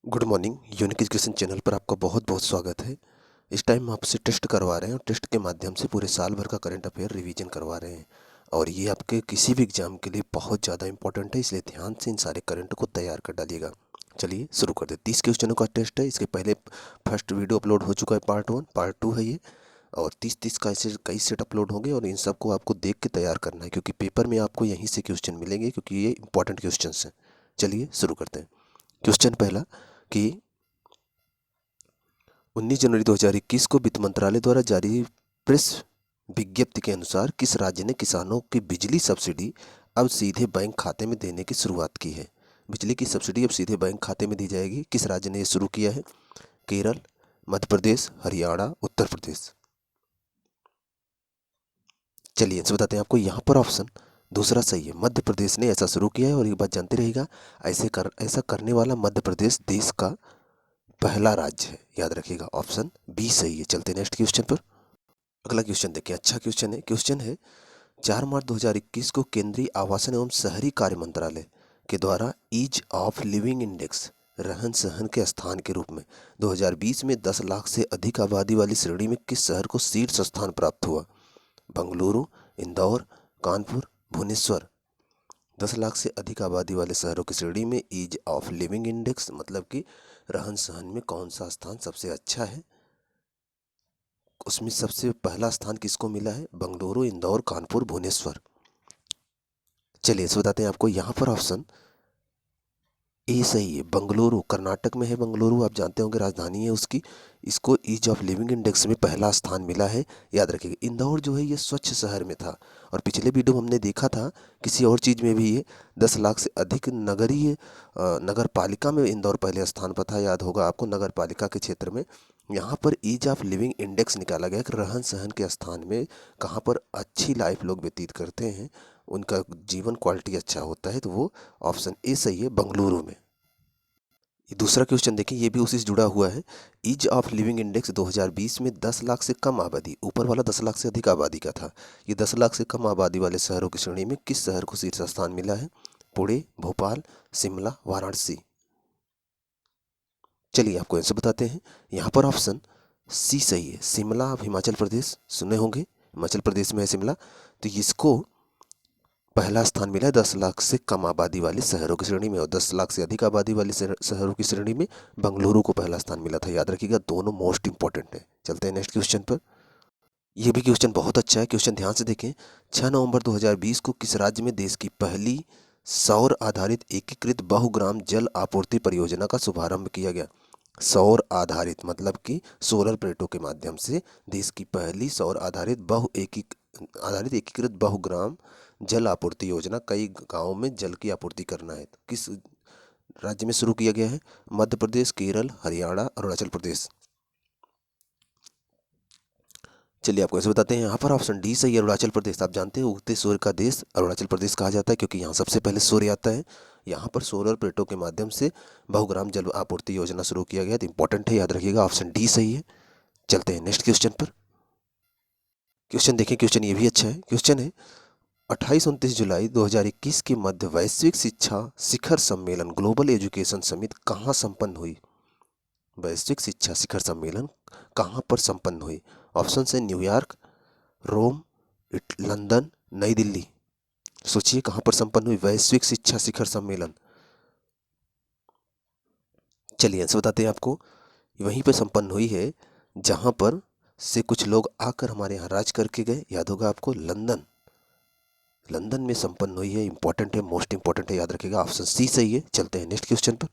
Good morning. Unique education channel पर आपका बहुत बहुत स्वागत है। इस टाइम हम आपसे टेस्ट करवा रहे हैं और टेस्ट के माध्यम से पूरे साल भर का करंट अफेयर रिवीजन करवा रहे हैं और ये आपके किसी भी एग्जाम के लिए बहुत ज़्यादा इंपॉर्टेंट है, इसलिए ध्यान से इन सारे करंट को तैयार कर डालिएगा। चलिए शुरू कर दे। 30 क्वेश्चनों का टेस्ट है। इसके पहले फर्स्ट वीडियो अपलोड हो चुका है, पार्ट 1, पार्ट 2 है ये। और 30 का ऐसे कई सेट अपलोड होंगे और इन सबको आपको देख के तैयार करना है, क्योंकि पेपर में आपको यहीं से क्वेश्चन मिलेंगे, क्योंकि ये इंपॉर्टेंट क्वेश्चन हैं। चलिए शुरू करते हैं। क्वेश्चन पहला कि 19 जनवरी 2021 को वित्त मंत्रालय द्वारा जारी प्रेस विज्ञप्ति के अनुसार किस राज्य ने किसानों की बिजली सब्सिडी अब सीधे बैंक खाते में देने की शुरुआत की है? बिजली की सब्सिडी अब सीधे बैंक खाते में दी जाएगी। किस राज्य ने ये शुरू किया है? केरल, मध्य प्रदेश, हरियाणा, उत्तर प्रदेश। चलिए इनसे बताते हैं आपको। यहाँ पर ऑप्शन दूसरा सही है, मध्य प्रदेश ने ऐसा शुरू किया है। और एक बात जानते रहिएगा, ऐसा करने वाला मध्य प्रदेश देश का पहला राज्य है, याद रखिएगा। ऑप्शन बी सही है। चलते नेक्स्ट क्वेश्चन पर। अगला क्वेश्चन देखिए, अच्छा क्वेश्चन है 4 मार्च 2021 को केंद्रीय आवासन एवं शहरी कार्य मंत्रालय के द्वारा ईज ऑफ लिविंग इंडेक्स रहन सहन के स्थान के रूप में 2020 में 10 लाख से अधिक आबादी वाली श्रेणी में किस शहर को शीर्ष स्थान प्राप्त हुआ? बंगलुरु, इंदौर, कानपुर, भुवनेश्वर। 10 लाख से अधिक आबादी वाले शहरों की श्रेणी में ईज ऑफ लिविंग इंडेक्स मतलब कि रहन सहन में कौन सा स्थान सबसे अच्छा है? उसमें सबसे पहला स्थान किसको मिला है? बंगलुरु, इंदौर, कानपुर, भुवनेश्वर। चलिए इसे बताते हैं आपको। यहाँ पर ऑप्शन ए सही है, बंगलुरु। कर्नाटक में है बंगलुरु, आप जानते होंगे, राजधानी है उसकी। इसको ईज ऑफ लिविंग इंडेक्स में पहला स्थान मिला है, याद रखिएगा। इंदौर जो है ये स्वच्छ शहर में था, और पिछले वीडियो में हमने देखा था किसी और चीज़ में भी ये 10 लाख से अधिक नगरीय नगर पालिका में इंदौर पहले स्थान पर था, याद होगा आपको, नगर पालिका के क्षेत्र में। यहाँ पर ईज ऑफ लिविंग इंडेक्स निकाला गया कि रहन सहन के स्थान में कहाँ पर अच्छी लाइफ लोग व्यतीत करते हैं, उनका जीवन क्वालिटी अच्छा होता है, तो वो ऑप्शन ए सही है, बंगलुरु में। ये दूसरा क्वेश्चन देखिए, ये भी उसी से जुड़ा हुआ है। ईज ऑफ लिविंग इंडेक्स 2020 में 10 लाख से कम आबादी, ऊपर वाला 10 लाख से अधिक आबादी का था, ये 10 लाख से कम आबादी वाले शहरों की श्रेणी में किस शहर को शीर्ष स्थान मिला है? पुणे, भोपाल, शिमला, वाराणसी। चलिए आपको आंसर बताते हैं। यहाँ पर ऑप्शन सी सही है, शिमला। आप हिमाचल प्रदेश सुने होंगे, हिमाचल प्रदेश में है शिमला। तो इसको पहला स्थान मिला है 10 लाख से कम आबादी वाले शहरों की श्रेणी में, और 10 लाख से अधिक आबादी वाले शहरों की श्रेणी में बंगलुरु को पहला स्थान मिला था, याद रखिएगा। दोनों मोस्ट इंपॉर्टेंट है। चलते हैं नेक्स्ट क्वेश्चन पर। यह भी क्वेश्चन बहुत अच्छा है, क्वेश्चन ध्यान से देखें। 6 नवंबर 2020 को किस राज्य में देश की पहली सौर आधारित एकीकृत बहुग्राम जल आपूर्ति परियोजना का शुभारंभ किया गया? सौर आधारित मतलब कि सोलर प्लेटों के माध्यम से देश की पहली सौर आधारित एकीकृत बहुग्राम जल आपूर्ति योजना, कई गांवों में जल की आपूर्ति करना है, तो किस राज्य में शुरू किया गया है? मध्य प्रदेश, केरल, हरियाणा, अरुणाचल प्रदेश। चलिए आपको ऐसे बताते हैं। यहाँ पर ऑप्शन डी सही है, अरुणाचल प्रदेश। आप जानते हैं उगते सूर्य का देश अरुणाचल प्रदेश कहा जाता है, क्योंकि यहाँ सबसे पहले सूर्य आता है। यहाँ पर सोलर प्लेटों के माध्यम से बहुग्राम जल आपूर्ति योजना शुरू किया गया, तो इंपॉर्टेंट है, याद रखिएगा। ऑप्शन डी सही है। चलते हैं नेक्स्ट क्वेश्चन पर। क्वेश्चन देखें, क्वेश्चन ये भी अच्छा है। क्वेश्चन है 28-29 जुलाई 2021 के मध्य वैश्विक शिक्षा शिखर सम्मेलन ग्लोबल एजुकेशन समिट कहाँ संपन्न हुई? वैश्विक शिक्षा शिखर सम्मेलन कहाँ पर संपन्न हुई? ऑप्शन है न्यूयॉर्क, रोम, लंदन, नई दिल्ली। सोचिए कहाँ पर संपन्न हुई वैश्विक शिक्षा शिखर सम्मेलन। चलिए आंसर बताते हैं आपको। वहीं पर संपन्न हुई है जहाँ पर से कुछ लोग आकर हमारे यहाँ राज करके गए, याद होगा आपको, लंदन। लंदन में संपन्न हुई है, इंपॉर्टेंट है, मोस्ट इंपॉर्टेंट है, याद रखिएगा। ऑप्शन सी सही है। चलते हैं नेक्स्ट क्वेश्चन पर।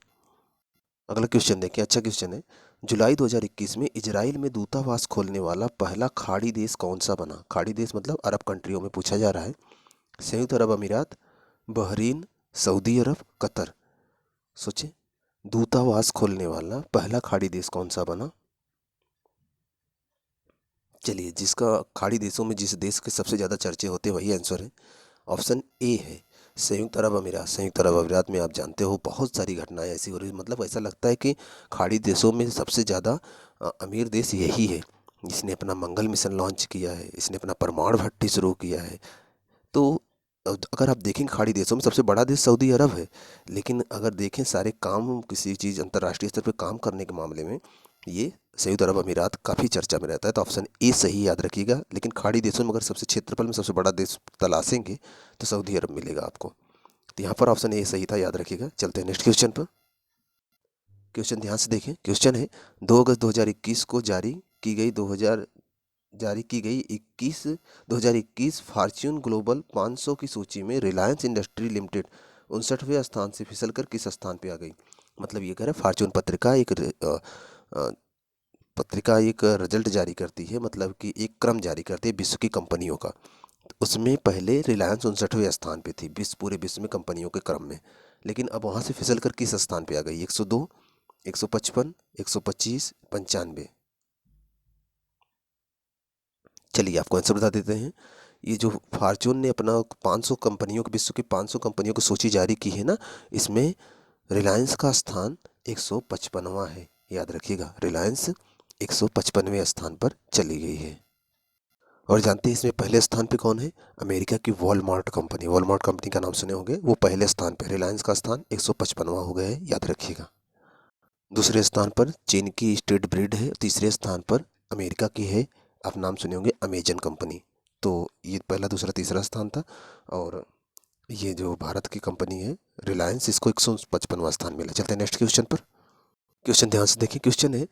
अगला क्वेश्चन देखिए, अच्छा क्वेश्चन है। जुलाई 2021 में इजराइल में दूतावास खोलने वाला पहला खाड़ी देश कौन सा बना? खाड़ी देश मतलब अरब कंट्रियों में पूछा जा रहा है। संयुक्त अरब अमीरात, बहरीन, सऊदी अरब, कतर। सोचे, दूतावास खोलने वाला पहला खाड़ी देश कौन सा बना? चलिए, जिसका खाड़ी देशों में जिस देश के सबसे ज़्यादा चर्चे होते हैं वही आंसर है। ऑप्शन ए है संयुक्त अरब अमीरात। संयुक्त अरब अमीरात में आप जानते हो बहुत सारी घटनाएं ऐसी हो रही, मतलब ऐसा लगता है कि खाड़ी देशों में सबसे ज़्यादा अमीर देश यही है। इसने अपना मंगल मिशन लॉन्च किया है, इसने अपना परमाणु भट्टी शुरू किया है। तो अगर आप देखें खाड़ी देशों में सबसे बड़ा देश सऊदी अरब है, लेकिन अगर देखें सारे काम किसी चीज़ अंतर्राष्ट्रीय स्तर पे काम करने के मामले में ये संयुक्त अरब अमीरात काफ़ी चर्चा में रहता है। तो ऑप्शन ए सही याद रखिएगा। लेकिन खाड़ी देशों में अगर सबसे क्षेत्रफल में सबसे बड़ा देश तलाशेंगे तो सऊदी अरब मिलेगा आपको। तो यहाँ पर ऑप्शन ए सही था, याद रखिएगा। चलते हैं नेक्स्ट क्वेश्चन पर। क्वेश्चन ध्यान से देखें। क्वेश्चन है 2 अगस्त 2021 को जारी की गई 2021 फॉर्च्यून ग्लोबल 500 की सूची में रिलायंस इंडस्ट्री लिमिटेड 59वें स्थान से फिसलकर किस स्थान पे आ गई। मतलब ये कह रहा है फॉर्च्यून पत्रिका एक रिजल्ट जारी करती है, मतलब कि एक क्रम जारी करती है विश्व की कंपनियों का। उसमें पहले रिलायंस 59वें स्थान पे थी पूरे विश्व में कंपनियों के क्रम में, लेकिन अब वहाँ से फिसल कर किस स्थान पे आ गई। 102, 155, 125, 95। चलिए आपको आंसर बता देते हैं। ये जो फॉर्च्यून ने अपना 500 कंपनियों की विश्व की 500 कंपनियों की सूची जारी की है ना, इसमें रिलायंस का स्थान 155वां है। याद रखिएगा, रिलायंस 155वें स्थान पर चली गई है। और जानते हैं इसमें पहले स्थान पे कौन है। अमेरिका की वॉलमार्ट कंपनी का नाम सुने होंगे, वो पहले स्थान पे। रिलायंस का स्थान 155वां हो गया है, याद रखिएगा। दूसरे स्थान पर चीन की स्ट्रीट ब्रीड है। तीसरे स्थान पर अमेरिका की है, आप नाम सुने होंगे, अमेजन कंपनी। तो ये पहला दूसरा तीसरा स्थान था। और ये जो भारत की कंपनी है रिलायंस, इसको 155वां स्थान मिला। चलते हैं नेक्स्ट क्वेश्चन पर। क्वेश्चन ध्यान से देखिए। क्वेश्चन है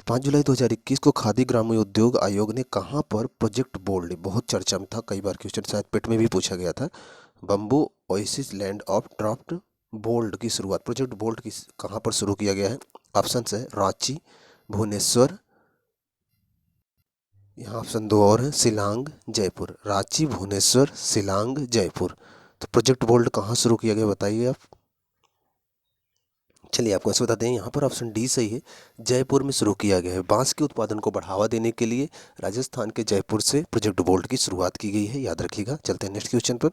5 जुलाई 2021 को खादी ग्रामोद्योग उद्योग आयोग ने कहाँ पर प्रोजेक्ट बोल्ड, बहुत चर्चा में था, कई बार क्वेश्चन शायद पेट में भी पूछा गया था, bamboo oasis land of drought BOLD की शुरुआत, प्रोजेक्ट बोल्ड की कहाँ पर शुरू किया गया है। ऑप्शन है रांची, भुवनेश्वर, यहाँ ऑप्शन 2 और है, शिलांग, जयपुर। रांची, भुवनेश्वर, शिलांग, जयपुर। तो प्रोजेक्ट बोल्ड कहाँ शुरू किया गया बताइए आप। चलिए आपको ऐसे बताते हैं, यहाँ पर ऑप्शन डी सही है, जयपुर में शुरू किया गया है। बांस के उत्पादन को बढ़ावा देने के लिए राजस्थान के जयपुर से प्रोजेक्ट बोल्ड की शुरुआत की गई है, याद रखिएगा। चलते हैं नेक्स्ट क्वेश्चन पर।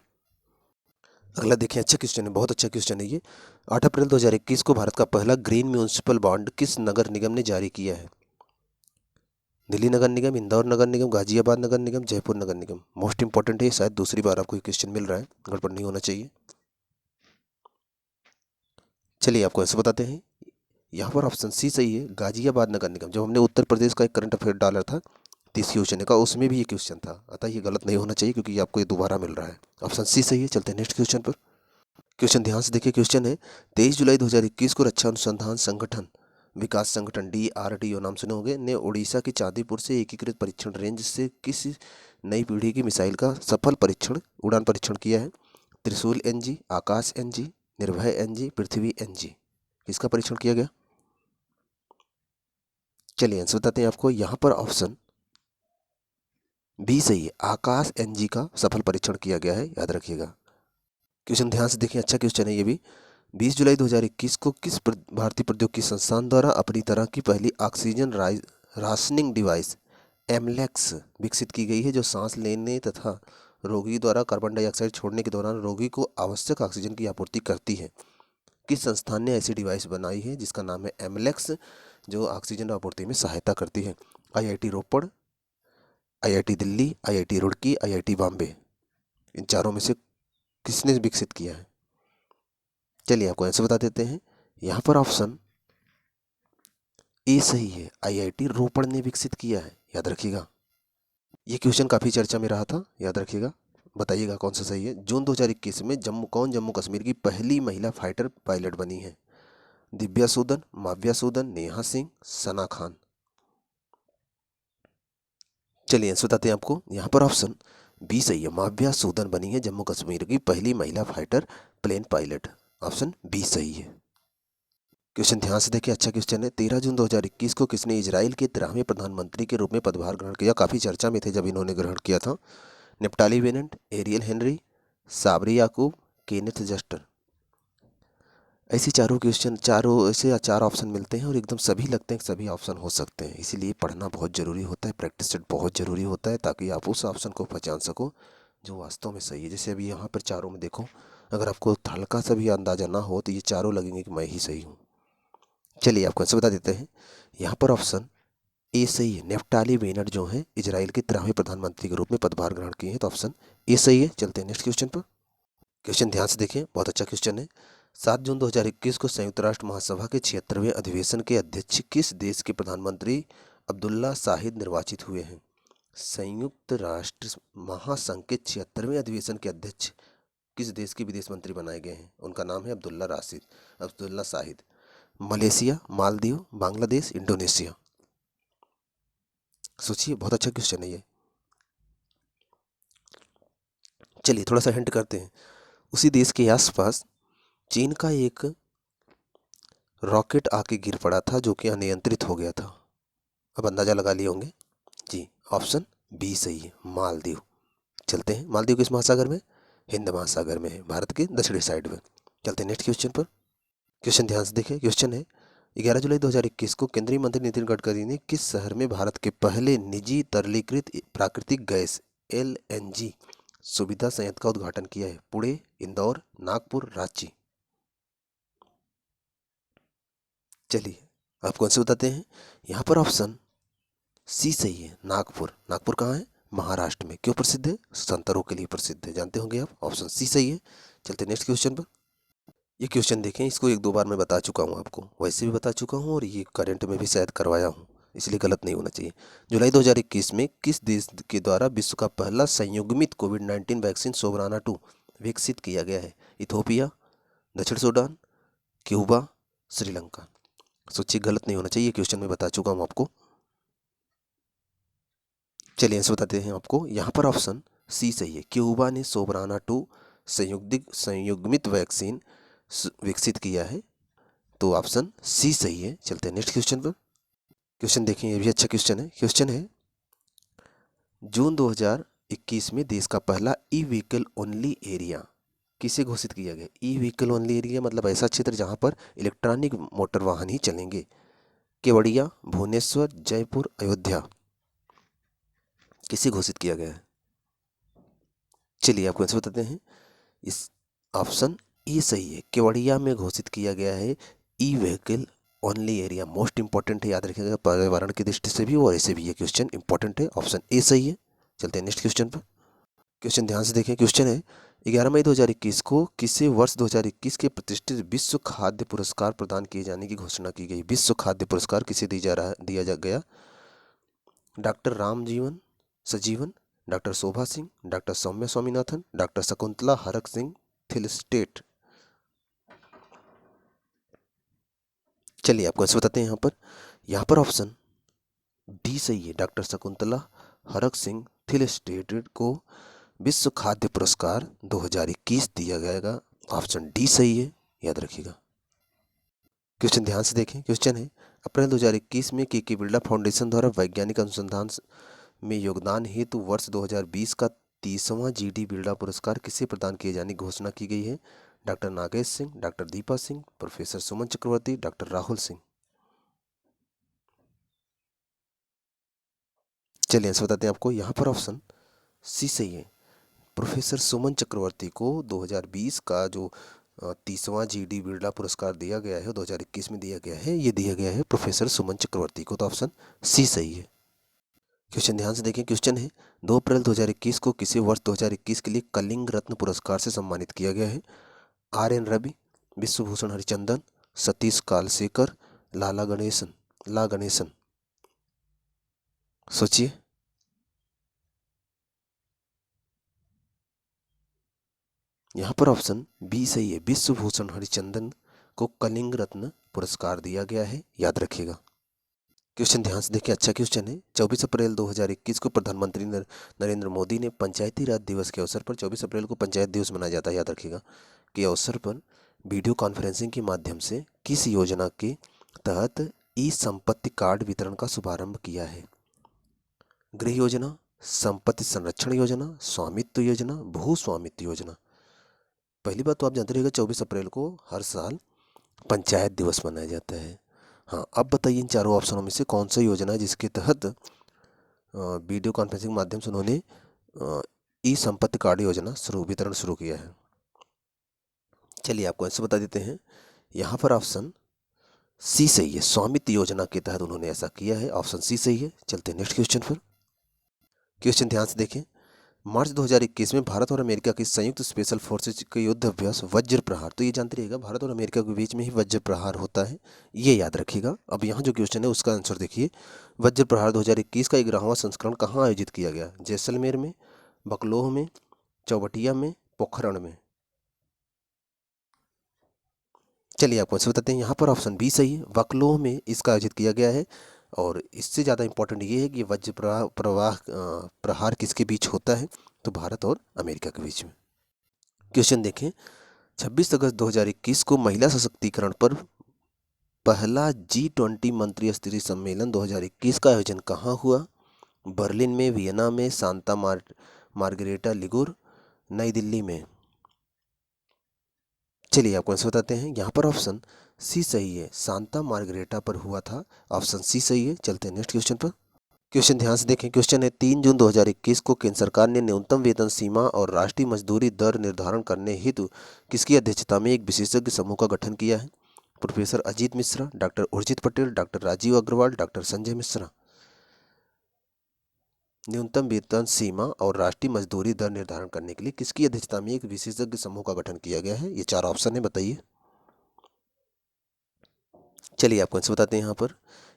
अगला देखिए, अच्छा क्वेश्चन है, बहुत अच्छा क्वेश्चन है ये। 8 अप्रैल 2021 को भारत का पहला ग्रीन म्यूनिसिपल बॉन्ड किस नगर निगम ने जारी किया है। दिल्ली नगर निगम, इंदौर नगर निगम, गाजियाबाद नगर निगम, जयपुर नगर निगम। मोस्ट इंपॉर्टेंट है, शायद दूसरी बार आपको ये क्वेश्चन मिल रहा है, गड़बड़ नहीं होना चाहिए। चलिए आपको ऐसे बताते हैं, यहाँ पर ऑप्शन सी सही है, गाजियाबाद नगर निगम। जब हमने उत्तर प्रदेश का एक करंट अफेयर डाला था 30 क्वेश्चन का, उसमें भी ये क्वेश्चन था, अतः ये गलत नहीं होना चाहिए क्योंकि ये आपको ये दोबारा मिल रहा है। ऑप्शन सी सही है। चलते हैं नेक्स्ट क्वेश्चन पर। क्वेश्चन ध्यान से देखिए। क्वेश्चन है 23 जुलाई 2021 को रक्षा अनुसंधान संगठन विकास संगठन DRDO नाम सुने होंगे ने उड़ीसा के चांदीपुर से एकीकृत परीक्षण रेंज से किस नई पीढ़ी की मिसाइल का सफल उड़ान परीक्षण किया है। त्रिशूल NG, आकाश NG, निर्भय NG, पृथ्वी NG। किसका परीक्षण किया गया। चलिए आंसर बताते हैं आपको। यहाँ पर ऑप्शन बी सही है, आकाश NG का सफल परीक्षण किया गया है, याद रखिएगा। क्वेश्चन ध्यान से देखिए, अच्छा क्वेश्चन है ये भी। 20 जुलाई 2021 को किस भारतीय प्रौद्योगिकी संस्थान द्वारा अपनी तरह की पहली ऑक्सीजन राशनिंग डिवाइस एमलेक्स विकसित की गई है, जो सांस लेने तथा रोगी द्वारा कार्बन डाइऑक्साइड छोड़ने के दौरान रोगी को आवश्यक ऑक्सीजन की आपूर्ति करती है। किस संस्थान ने ऐसी डिवाइस बनाई है जिसका नाम है एमलेक्स, जो ऑक्सीजन आपूर्ति में सहायता करती है। IIT रोपड़, IIT Delhi, IIT Roorkee, IIT Bombay. इन चारों में से किसने विकसित किया है। चलिए आपको आंसर बता देते हैं। यहाँ पर ऑप्शन ए सही है, IIT रोपड़ ने विकसित किया है, याद रखिएगा। ये क्वेश्चन काफ़ी चर्चा में रहा था, याद रखिएगा। बताइएगा कौन सा सही है। जून 2021 में जम्मू कश्मीर की पहली महिला फाइटर पायलट बनी है। दिव्या सूदन, माव्या सूदन, नेहा सिंह, सना खान। चलिए आंसर बताते हैं आपको। यहाँ पर ऑप्शन बी सही है, माव्या सूदन बनी है जम्मू कश्मीर की पहली महिला fighter plane pilot. Option B सही है। क्वेश्चन ध्यान से देखिए, अच्छा क्वेश्चन है। 13 जून 2021 को किसने इजराइल के 13वें प्रधानमंत्री के रूप में पदभार ग्रहण किया। काफ़ी चर्चा में थे जब इन्होंने ग्रहण किया था। नेप्टाली बेनेट, एरियल हेनरी, साबरी याकूब, केनेथ जस्टर। ऐसे चार ऑप्शन मिलते हैं और एकदम सभी लगते हैं, सभी ऑप्शन हो सकते हैं। इसीलिए पढ़ना बहुत ज़रूरी होता है, प्रैक्टिस सेट बहुत ज़रूरी होता है, ताकि आप उस ऑप्शन को पहचान सको जो वास्तव में सही है। जैसे अभी यहाँ पर चारों में देखो, अगर आपको हल्का सा भी अंदाज़ा ना हो तो ये चारों लगेंगे कि मैं ही सही हूँ। चलिए आपको आंसर बता देते हैं। यहाँ पर ऑप्शन ए सही है। नेफ्टाली बेनेट जो है इजराइल के 13वें प्रधानमंत्री के रूप में पदभार ग्रहण किए हैं, तो ऑप्शन ए सही है। चलते हैं नेक्स्ट क्वेश्चन पर। क्वेश्चन ध्यान से देखें, बहुत अच्छा क्वेश्चन है। 7 जून 2021 को संयुक्त राष्ट्र महासभा के 76वें अधिवेशन के अध्यक्ष किस देश के प्रधानमंत्री अब्दुल्ला शाहिद निर्वाचित हुए हैं? संयुक्त राष्ट्र महासंघ के 76वें अधिवेशन के अध्यक्ष किस देश के विदेश मंत्री बनाए गए हैं? उनका नाम है अब्दुल्ला शाहिद। Malaysia, Maldives, Bangladesh, Indonesia. सोचिए, बहुत अच्छा क्वेश्चन है ये। चलिए थोड़ा सा हिंट करते हैं। उसी देश के आसपास चीन का एक रॉकेट आके गिर पड़ा था जो कि अनियंत्रित हो गया था। अब अंदाजा लगा लिए होंगे जी। ऑप्शन बी सही है, मालदीव। चलते हैं, मालदीव किस महासागर में? हिंद महासागर में है, भारत के दक्षिणी साइड में। चलते हैं नेक्स्ट क्वेश्चन पर। क्वेश्चन ध्यान से देखें, क्वेश्चन है 11 जुलाई 2021 को केंद्रीय मंत्री नितिन गडकरी ने किस शहर में भारत के पहले निजी तरलीकृत प्राकृतिक गैस LNG सुविधा संयंत्र का उद्घाटन किया है? पुणे, इंदौर, नागपुर, रांची। चलिए आप कौन से बताते हैं? यहाँ पर ऑप्शन सी सही है, नागपुर। नागपुर कहाँ है? महाराष्ट्र में। क्यों प्रसिद्ध है? संतरों के लिए प्रसिद्ध है, जानते होंगे आप। ऑप्शन सी सही है। चलते नेक्स्ट क्वेश्चन पर। ये क्वेश्चन देखें, इसको 1-2 बार मैं बता चुका हूँ आपको, वैसे भी बता चुका हूँ और ये करंट में भी शायद करवाया हूँ, इसलिए गलत नहीं होना चाहिए। जुलाई 2021 में किस देश के द्वारा विश्व का पहला संयुग्मित कोविड-19 वैक्सीन सोवराना 2 विकसित किया गया है? इथोपिया, दक्षिण सूडान, क्यूबा, श्रीलंका। सोचिए, गलत नहीं होना चाहिए, ये क्वेश्चन मैं बता चुका हूँ आपको। चलिए आंसर बताते हैं आपको। यहाँ पर ऑप्शन सी सही है, क्यूबा ने सोवराना 2 संयुग्मित वैक्सीन विकसित किया है, तो ऑप्शन सी सही है। चलते हैं नेक्स्ट क्वेश्चन पर। क्वेश्चन देखें, ये भी अच्छा क्वेश्चन है। क्वेश्चन है जून 2021 में देश का पहला ई व्हीकल ओनली एरिया किसे घोषित किया गया? ई व्हीकल ओनली एरिया मतलब ऐसा क्षेत्र जहां पर इलेक्ट्रॉनिक मोटर वाहन ही चलेंगे। केवड़िया, भुवनेश्वर, जयपुर, अयोध्या। किसे घोषित किया गया है? चलिए आपको आंसर बताते हैं। इस ऑप्शन ए सही है, केवड़िया में घोषित किया गया है e vehicle only area. Most important है, याद रखिएगा, पर्यावरण की दृष्टि से भी और ऐसे भी ये क्वेश्चन इंपॉर्टेंट है। ऑप्शन ए सही है। चलते हैं नेक्स्ट क्वेश्चन पर। क्वेश्चन ध्यान से देखें, क्वेश्चन है 11 मई 2021 को किसे वर्ष 2021 के प्रतिष्ठित विश्व खाद्य पुरस्कार प्रदान किए जाने की घोषणा की गई? विश्व खाद्य पुरस्कार किसे दिया गया? डॉक्टर रामजीवन सजीवन, डॉक्टर शोभा सिंह, डॉक्टर सौम्या स्वामीनाथन, डॉक्टर शकुंतला हरक सिंह थिलस्टेट। चलिए आपको ऐसे बताते हैं। यहाँ पर ऑप्शन डी सही है, डॉक्टर शकुंतला हरक सिंह थिलस्टेट को विश्व खाद्य पुरस्कार 2021 दिया जाएगा। ऑप्शन डी सही है, याद रखिएगा। क्वेश्चन ध्यान से देखें, क्वेश्चन है अप्रैल 2021 में के बिरला फाउंडेशन द्वारा वैज्ञानिक अनुसंधान में योगदान हेतु वर्ष 2020 का 30वां GD बिरला पुरस्कार किसे प्रदान किए जाने की घोषणा की गई है? Doctor Nagesh Singh, doctor Deepa Singh, professor Suman Chakraborty, doctor Rahul Singh. चलिए आंसर बताते हैं आपको। यहाँ पर ऑप्शन सी सही है, प्रोफेसर सुमन चक्रवर्ती को 2020 का जो 30वां GD बिरला पुरस्कार दिया गया है, 2021 में दिया गया है, ये दिया गया है प्रोफेसर सुमन चक्रवर्ती को, तो ऑप्शन सी सही है। क्वेश्चन ध्यान से देखें, क्वेश्चन है 2 अप्रैल 2021 को किसे वर्ष 2021 के लिए कलिंग रत्न पुरस्कार से सम्मानित किया गया है? RN रवि, विश्वभूषण हरिचंदन, सतीश कालसेकर, ला गणेशन। सोचिए। यहाँ पर ऑप्शन बी सही है, विश्वभूषण हरिचंदन को कलिंग रत्न पुरस्कार दिया गया है, याद रखिएगा। क्वेश्चन ध्यान से देखिए, अच्छा क्वेश्चन है। 24 अप्रैल 2021 को प्रधानमंत्री नरेंद्र मोदी ने पंचायती राज दिवस के अवसर पर, 24 अप्रैल को पंचायत दिवस मनाया जाता है, याद रखिएगा, के अवसर पर वीडियो कॉन्फ्रेंसिंग के माध्यम से किस योजना के तहत ई संपत्ति कार्ड वितरण का शुभारंभ किया है? गृह योजना, संपत्ति संरक्षण योजना, स्वामित्व योजना, भू स्वामित्व योजना। पहली बात तो आप जानते रहिएगा, 24 अप्रैल को हर साल पंचायत दिवस मनाया जाता है। हाँ, अब बताइए इन चारों ऑप्शनों में से कौन सा योजना है जिसके तहत वीडियो कॉन्फ्रेंसिंग माध्यम से उन्होंने ई संपत्ति कार्ड योजना वितरण शुरू किया है? चलिए आपको ऐसे बता देते हैं। यहाँ पर ऑप्शन सी सही है, स्वामित्व योजना के तहत उन्होंने ऐसा किया है, ऑप्शन सी सही है। चलते हैं नेक्स्ट क्वेश्चन पर। क्वेश्चन ध्यान से देखें। मार्च 2021 में भारत और अमेरिका की संयुक्त स्पेशल फोर्सेज का युद्ध अभ्यास वज्र प्रहार, तो ये जानते रहिएगा भारत और अमेरिका के बीच में ही वज्र प्रहार होता है, ये याद रखिएगा। अब यहाँ जो क्वेश्चन है उसका आंसर देखिए। वज्र प्रहार 2021 का 11वां संस्करण कहाँ आयोजित किया गया? जैसलमेर में, बकलोह में, चौबटिया में, पोखरण में। चलिए आपको आंसर बताते हैं। यहाँ पर ऑप्शन बी सही है, बकलोह में इसका आयोजित किया गया है। और इससे ज़्यादा इंपॉर्टेंट ये है कि वज्र प्रहार किसके बीच होता है? तो भारत और अमेरिका के बीच में। क्वेश्चन देखें। 26 अगस्त 2021 को महिला सशक्तिकरण पर पहला G20 मंत्री स्तरीय सम्मेलन 2021 का आयोजन कहाँ हुआ? बर्लिन में, वियना में, सांता मार्गरेटा लिगुर, नई दिल्ली में। चलिए आपको आंसर बताते हैं। यहाँ पर ऑप्शन सी सही है, सांता मार्गरेटा पर हुआ था, ऑप्शन सी सही है। चलते हैं नेक्स्ट क्वेश्चन पर। क्वेश्चन ध्यान से देखें। क्वेश्चन है 3 जून 2021 को केंद्र सरकार ने न्यूनतम वेतन सीमा और राष्ट्रीय मजदूरी दर निर्धारण करने हेतु किसकी अध्यक्षता में एक विशेषज्ञ समूह का गठन किया है? Professor Ajit Mishra, doctor Urjit Patel, doctor Rajeev Agrawal, doctor Sanjay Mishra. न्यूनतम वेतन सीमा और राष्ट्रीय मजदूरी दर निर्धारण करने के लिए किसकी अध्यक्षता में एक विशेषज्ञ समूह का गठन किया गया है? ये 4 ऑप्शन है, बताइए। चलिए आपको आंसर बताते हैं।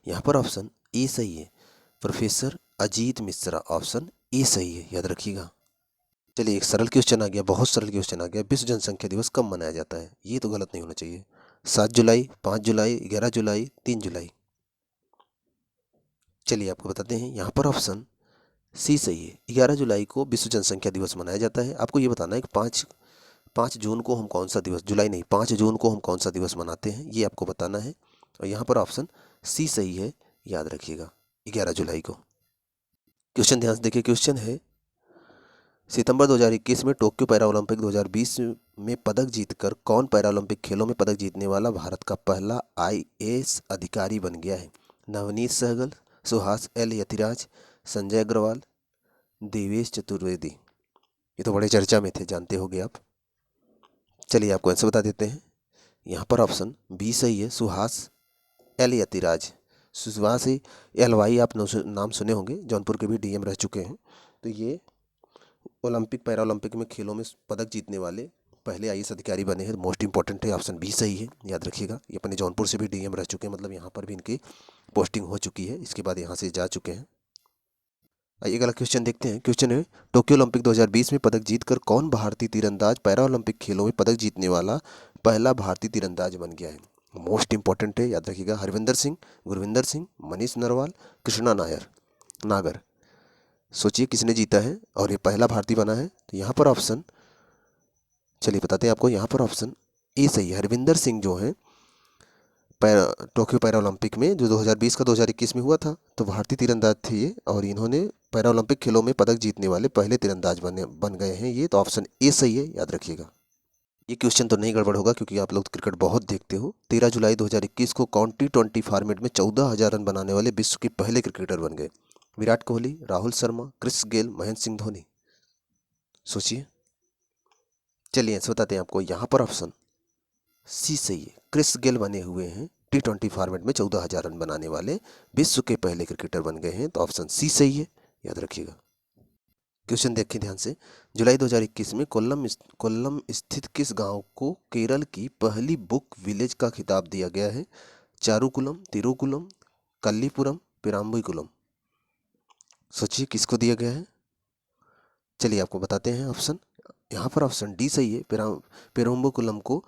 यहाँ पर ऑप्शन ए सही है, professor Ajit Mishra, option A सही है, याद रखिएगा। चलिए एक सरल क्वेश्चन आ गया, बहुत सरल क्वेश्चन आ गया। विश्व जनसंख्या दिवस कब मनाया जाता है? ये तो गलत नहीं होना चाहिए। 7 जुलाई, 5 जुलाई, 11 जुलाई, 3 जुलाई। चलिए आपको बताते हैं। यहाँ पर ऑप्शन सी सही है, 11 जुलाई को विश्व जनसंख्या दिवस मनाया जाता है। आपको ये बताना है कि 5 जून को हम कौन सा दिवस, जुलाई नहीं, 5 जून को हम कौन सा दिवस मनाते हैं, ये आपको बताना है। और यहाँ पर ऑप्शन सी सही है, याद रखिएगा, 11 जुलाई को। क्वेश्चन ध्यान से देखिए। क्वेश्चन है सितंबर 2021 में टोक्यो पैरा ओलंपिक 2020 में पदक जीतकर कौन पैरा ओलंपिक खेलों में पदक जीतने वाला भारत का पहला IAS अधिकारी बन गया है? नवनीत सहगल, सुहास एल यतिराज, संजय अग्रवाल, देवेश चतुर्वेदी। ये तो बड़े चर्चा में थे, जानते होंगे आप। चलिए आपको आंसर बता देते हैं। यहाँ पर ऑप्शन बी सही है, सुहास एल यतिराज। सुहास LY आप नाम सुने होंगे, जौनपुर के भी DM रह चुके हैं। तो ये ओलंपिक पैरा ओलंपिक में खेलों में पदक जीतने वाले पहले IAS अधिकारी बने हैं। मोस्ट इंपॉर्टेंट है, ऑप्शन बी सही है, याद रखिएगा। ये अपने जौनपुर से भी DM रह चुके हैं, मतलब यहाँ पर भी इनकी पोस्टिंग हो चुकी है, इसके बाद यहाँ से जा चुके हैं। आइए अगला क्वेश्चन देखते हैं। क्वेश्चन है टोक्यो ओलंपिक 2020 में पदक जीतकर कौन भारतीय तीरंदाज पैरा ओलंपिक खेलों में पदक जीतने वाला पहला भारतीय तीरंदाज बन गया है? मोस्ट इंपॉर्टेंट है, याद रखिएगा। हरविंदर सिंह, गुरविंदर सिंह, मनीष नरवाल, कृष्णा नागर। सोचिए किसने जीता है और ये पहला भारतीय बना है। तो यहाँ पर ऑप्शन, चलिए बताते हैं आपको। यहाँ पर ऑप्शन ए सही है, हरविंदर सिंह जो है टोक्यो पैरा ओलंपिक में जो 2020 का 2021 में हुआ था, तो भारतीय तीरंदाज थे ये, और इन्होंने पैरा ओलंपिक खेलों में पदक जीतने वाले पहले तीरंदाज बन गए हैं ये। तो ऑप्शन ए सही है, याद रखिएगा। ये क्वेश्चन तो नहीं गड़बड़ होगा क्योंकि आप लोग क्रिकेट बहुत देखते हो। 13 जुलाई 2021 को कौन T20 फॉर्मेट में 14,000 रन बनाने वाले विश्व के पहले क्रिकेटर बन गए? Virat Kohli, Rahul Sharma, Chris Gayle, Mahendra Singh Dhoni. सोचिए। चलिए बताते हैं आपको। यहाँ पर ऑप्शन सी सही है, क्रिस गेल बने हुए हैं T20 फॉर्मेट में 14,000 रन बनाने वाले विश्व के पहले क्रिकेटर बन गए हैं। तो ऑप्शन सी सही है, याद रखिएगा। क्वेश्चन देखें ध्यान से। जुलाई 2021 में कोल्लम स्थित किस गांव को केरल की पहली बुक विलेज का खिताब दिया गया है? चारूकुलम, तिरुकुलम, कल्लीपुरम, पेराम्बुकुलम। सोचिए किसको दिया गया है। चलिए आपको बताते हैं ऑप्शन। यहाँ पर ऑप्शन डी सही है, पेराम्बुकुलम को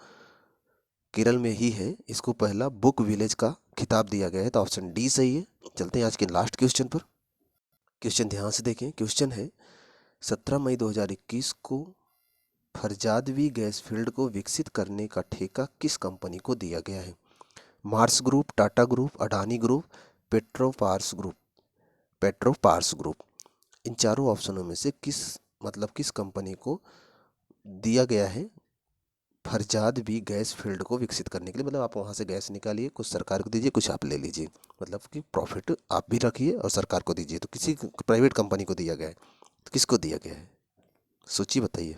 केरल में ही है, इसको पहला बुक विलेज का खिताब दिया गया है। तो ऑप्शन डी सही है। चलते हैं आज के लास्ट क्वेश्चन पर। क्वेश्चन ध्यान से देखें। क्वेश्चन है 17 मई 2021 को फरजादवी गैस फील्ड को विकसित करने का ठेका किस कंपनी को दिया गया है? Mars group, Tata group, Adani group, Petropars group. इन चारों ऑप्शनों में से किस कंपनी को दिया गया है फरजादवी गैस फील्ड को विकसित करने के लिए? मतलब आप वहाँ से गैस निकालिए, कुछ सरकार को दीजिए, कुछ आप ले लीजिए, मतलब कि प्रॉफिट आप भी रखिए और सरकार को दीजिए। तो किसी प्राइवेट कंपनी को दिया गया है, तो किसको दिया गया है? सोचिए, बताइए।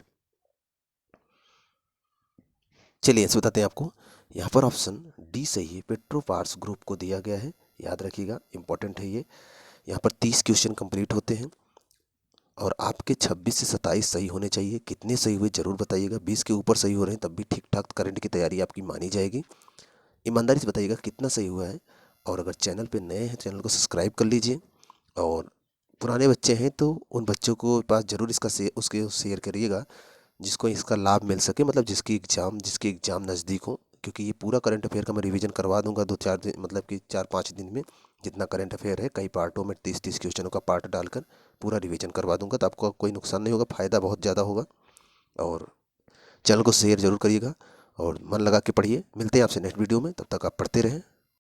चलिए ऐसे बताते हैं आपको। यहाँ पर ऑप्शन डी सही है, पेट्रोपार्स ग्रुप को दिया गया है, याद रखिएगा, इंपॉर्टेंट है ये। यहाँ पर 30 क्वेश्चन कंप्लीट होते हैं और आपके 26 से 27 सही होने चाहिए। कितने सही हुए ज़रूर बताइएगा। 20 के ऊपर सही हो रहे हैं तब भी ठीक ठाक करंट की तैयारी आपकी मानी जाएगी। ईमानदारी से बताइएगा कितना सही हुआ है। और अगर चैनल पे नए हैं, चैनल को सब्सक्राइब कर लीजिए। और पुराने बच्चे हैं तो उन बच्चों को पास ज़रूर इसका उसके शेयर करिएगा जिसको इसका लाभ मिल सके, मतलब जिसके एग्ज़ाम नज़दीक हो। क्योंकि ये पूरा करंट अफेयर का मैं रिवीजन करवा दूंगा 2-4 दिन, मतलब कि 4-5 दिन में। जितना करंट अफेयर है कई पार्टों में 30-30 क्वेश्चनों का पार्ट डालकर पूरा रिवीजन करवा दूंगा, तो आपको कोई नुकसान नहीं होगा, फ़ायदा बहुत ज़्यादा होगा। और चैनल को शेयर ज़रूर करिएगा और मन लगा के पढ़िए। मिलते हैं आपसे नेक्स्ट वीडियो में, तब तक आप पढ़ते रहें।